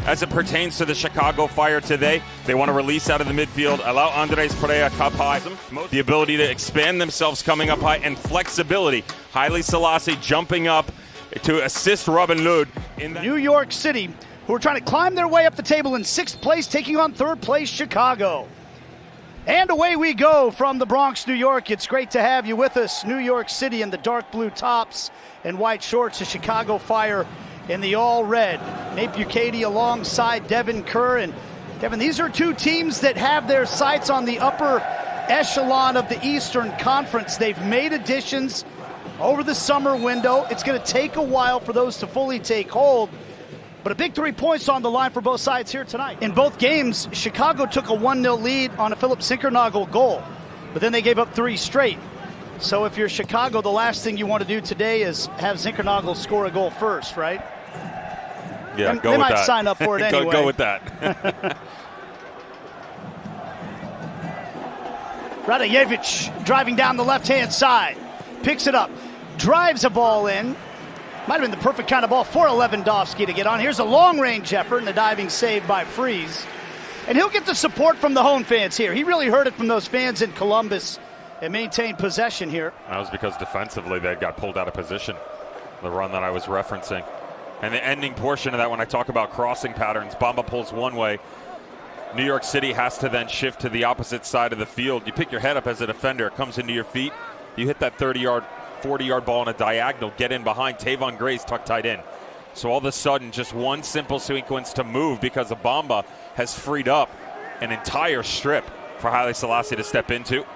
as it pertains to the Chicago Fire today. They want to release out of the midfield, allow Andres Perea up high, the ability to expand themselves coming up high, and flexibility. Haile Selassie jumping up to assist Robin Lod. New York City, who are trying to climb their way up the table in 6th place, taking on 3rd place Chicago. And away we go from the Bronx, New York. It's great to have you with us. New York City in the dark blue tops and white shorts. The Chicago Fire in the all red. Nate Bukaty alongside Devin Kerr. And Devin, these are two teams that have their sights on the upper echelon of the Eastern Conference. They've made additions over the summer window. It's going to take a while for those to fully take hold. But a big 3 points on the line for both sides here tonight. In both games, Chicago took a 1-0 lead on a Philip Zinkernagel goal, but then they gave up 3 straight. So if you're Chicago, the last thing you want to do today is have Zinkernagel score a goal first, right? Yeah, go with that. They might sign up for it anyway. Go with that. Radojevic driving down the left-hand side. Picks it up. Drives a ball in. Might have been the perfect kind of ball for Lewandowski to get on. Here's a long-range effort and a diving save by Freese. And he'll get the support from the home fans here. He really heard it from those fans in Columbus and maintained possession here. That was because defensively they got pulled out of position, the run that I was referencing. And the ending portion of that, when I talk about crossing patterns, Bamba pulls one way. New York City has to then shift to the opposite side of the field. You pick your head up as a defender. It comes into your feet. You hit that 30-yard 40-yard ball on a diagonal, get in behind. Tavon Gray's tucked tight in. So all of a sudden, just one simple sequence to move because of Bamba has freed up an entire strip for Haile Selassie to step into.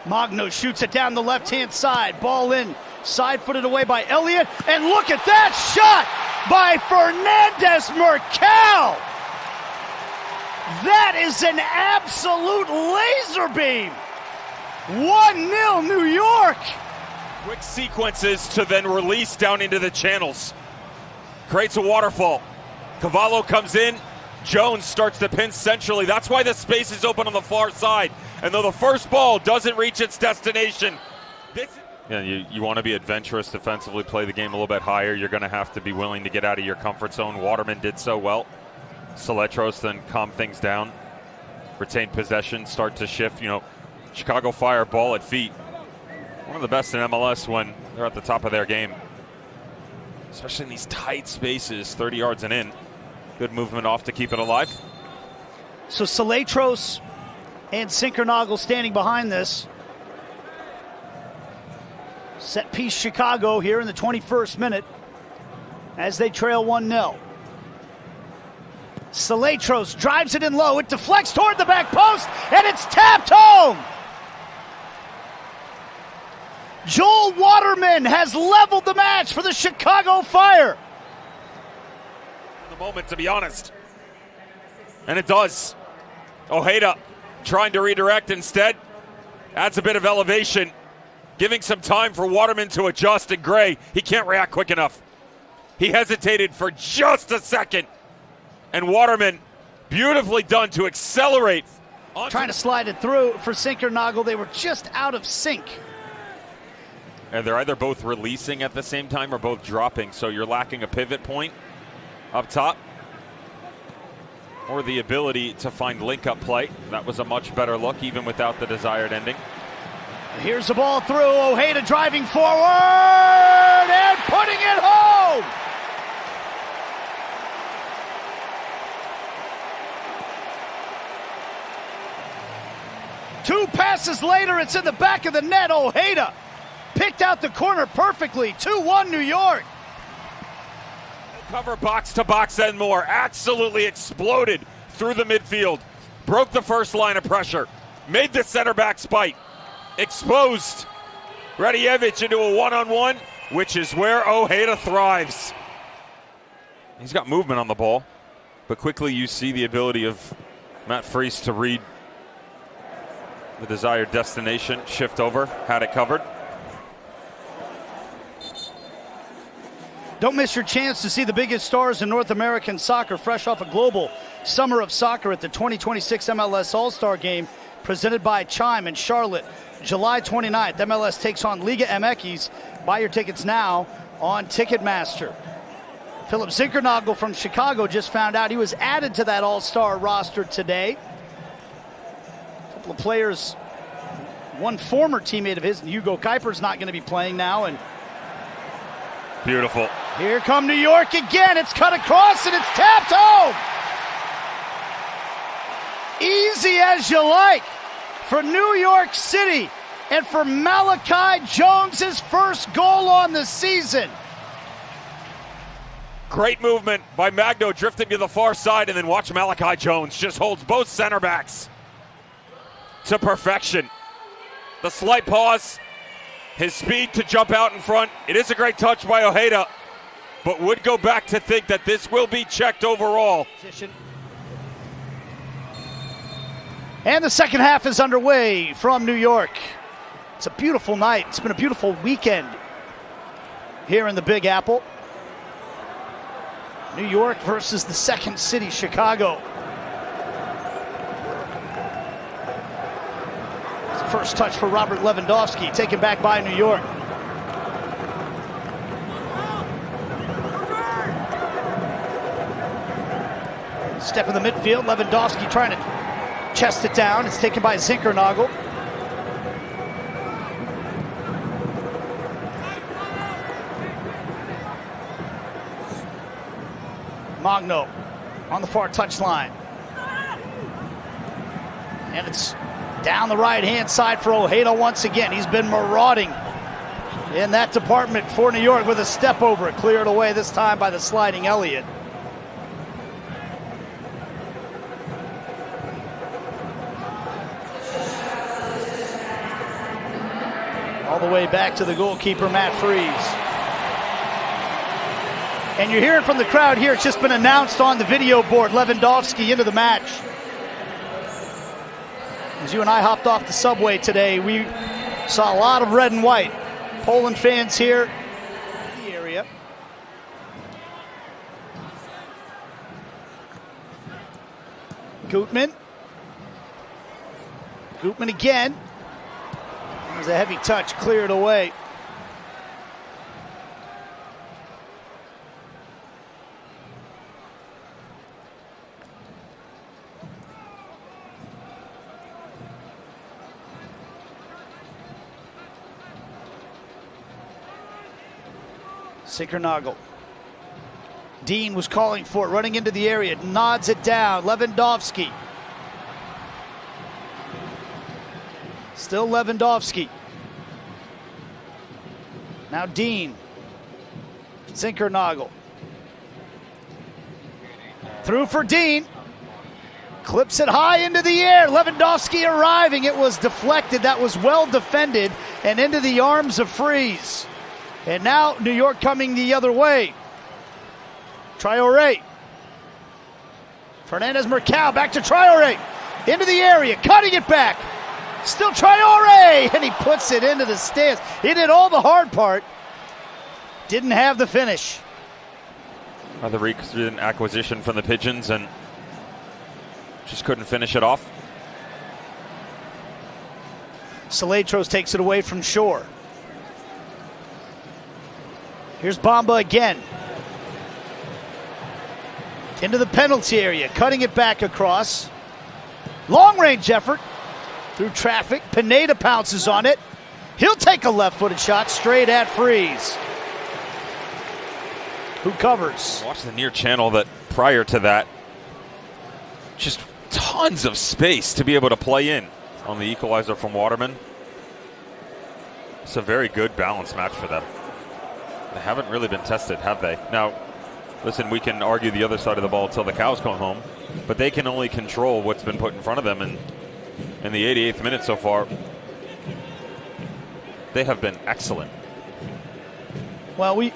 Magno shoots it down the left-hand side. Ball in, side-footed away by Elliott. And look at that shot by Fernandez Mercal. That is an absolute laser beam. 1-0 New York. Quick sequences to then release down into the channels. Creates a waterfall. Cavallo comes in. Jones starts to pin centrally. That's why the space is open on the far side. And though the first ball doesn't reach its destination, you want to be adventurous defensively, play the game a little bit higher. You're going to have to be willing to get out of your comfort zone. Waterman did so well. Saletros then calmed things down. Retained possession, start to shift. Chicago Fire ball at feet. One of the best in MLS when they're at the top of their game. Especially in these tight spaces, 30 yards and in. Good movement off to keep it alive. So Saletros and Zinkernagel standing behind this. Set piece Chicago here in the 21st minute as they trail 1-0. Saletros drives it in low. It deflects toward the back post, and it's tapped home. Joel Waterman has leveled the match for the Chicago Fire. The moment, to be honest. And it does. Ojeda trying to redirect instead. Adds a bit of elevation. Giving some time for Waterman to adjust, and Gray, he can't react quick enough. He hesitated for just a second. And Waterman, beautifully done to accelerate. Trying to slide it through for Zinkernagel. They were just out of sync. And they're either both releasing at the same time or both dropping, so you're lacking a pivot point up top or the ability to find link-up play. That was a much better look, even without the desired ending. Here's the ball through. Ojeda driving forward and putting it home. Two passes later, it's in the back of the net. Ojeda picked out the corner perfectly. 2-1 New York. Cover box to box and more. Absolutely exploded through the midfield. Broke the first line of pressure. Made the center back spike. Exposed Radojevic into a one-on-one, which is where Ojeda thrives. He's got movement on the ball, but quickly you see the ability of Matt Freese to read the desired destination, shift over, had it covered. Don't miss your chance to see the biggest stars in North American soccer fresh off a global summer of soccer at the 2026 MLS All-Star Game presented by Chime in Charlotte, July 29th. MLS takes on Liga MX. Buy your tickets now on Ticketmaster. Philip Zinkernagel from Chicago just found out he was added to that all-star roster today. A couple of players, one former teammate of his, Hugo Kuiper's not going to be playing now. And beautiful. Here come New York again. It's cut across and it's tapped home. Easy as you like for New York City and for Malachi Jones' first goal on the season. Great movement by Magno, drifting to the far side, and then watch Malachi Jones just holds both center backs to perfection. The slight pause, his speed to jump out in front. It is a great touch by Ojeda, but would go back to think that this will be checked overall. And the second half is underway from New York. It's a beautiful night. It's been a beautiful weekend here in the Big Apple. New York versus the second city, Chicago. First touch for Robert Lewandowski, taken back by New York. Step in the midfield, Lewandowski trying to chest it down. It's taken by Zinkernagel. Magno on the far touchline. And it's down the right-hand side for Ojeda once again. He's been marauding in that department for New York with a step over it. Cleared away this time by the sliding Elliott. All the way back to the goalkeeper, Matt Freese. And you're hearing from the crowd here, it's just been announced on the video board, Lewandowski into the match. As you and I hopped off the subway today, we saw a lot of red and white. Poland fans here in the area. Gutman. Gutman again. There's a heavy touch, cleared away. Zinkernagel. Dean was calling for it, running into the area, nods it down. Lewandowski. Still Lewandowski. Now Dean. Zinkernagel. Through for Dean. Clips it high into the air. Lewandowski arriving. It was deflected. That was well defended and into the arms of Freese. And now New York coming the other way. Traoré. Fernandez Mercado back to Traoré. Into the area, cutting it back. Still Traoré, and he puts it into the stands. He did all the hard part. Didn't have the finish. The recent acquisition from the Pigeons and just couldn't finish it off. Saletros takes it away from Shore. Here's Bamba again. Into the penalty area, cutting it back across. Long range effort through traffic. Pineda pounces on it. He'll take a left-footed shot straight at Freese, who covers. Watch the near channel that prior to that, just tons of space to be able to play in on the equalizer from Waterman. It's a very good balanced match for them. They haven't really been tested, have they? Now, listen, we can argue the other side of the ball until the cows come home, but they can only control what's been put in front of them. And in the 88th minute so far, they have been excellent. Well,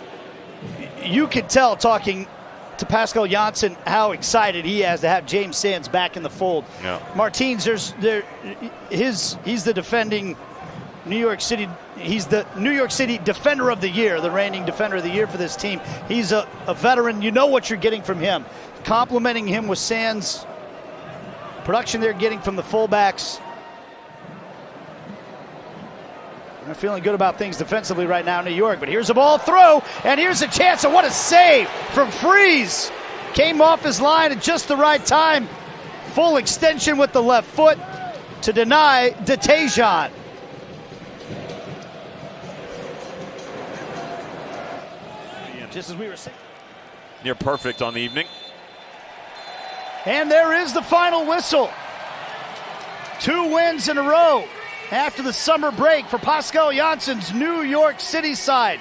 you could tell talking to Pascal Janssen how excited he is to have James Sands back in the fold. Yeah. Martins, he's the defending New York City. He's the New York City Defender of the Year, the reigning Defender of the Year for this team. He's a veteran. You know what you're getting from him. Complimenting him with Sands. Production they're getting from the fullbacks. They're feeling good about things defensively right now in New York, but here's a ball throw, and here's a chance, and what a save from Freeze. Came off his line at just the right time. Full extension with the left foot to deny DeTajon. Just as we were saying. Near perfect on the evening. And there is the final whistle. 2 wins in a row after the summer break for Pascal Janssen's New York City side.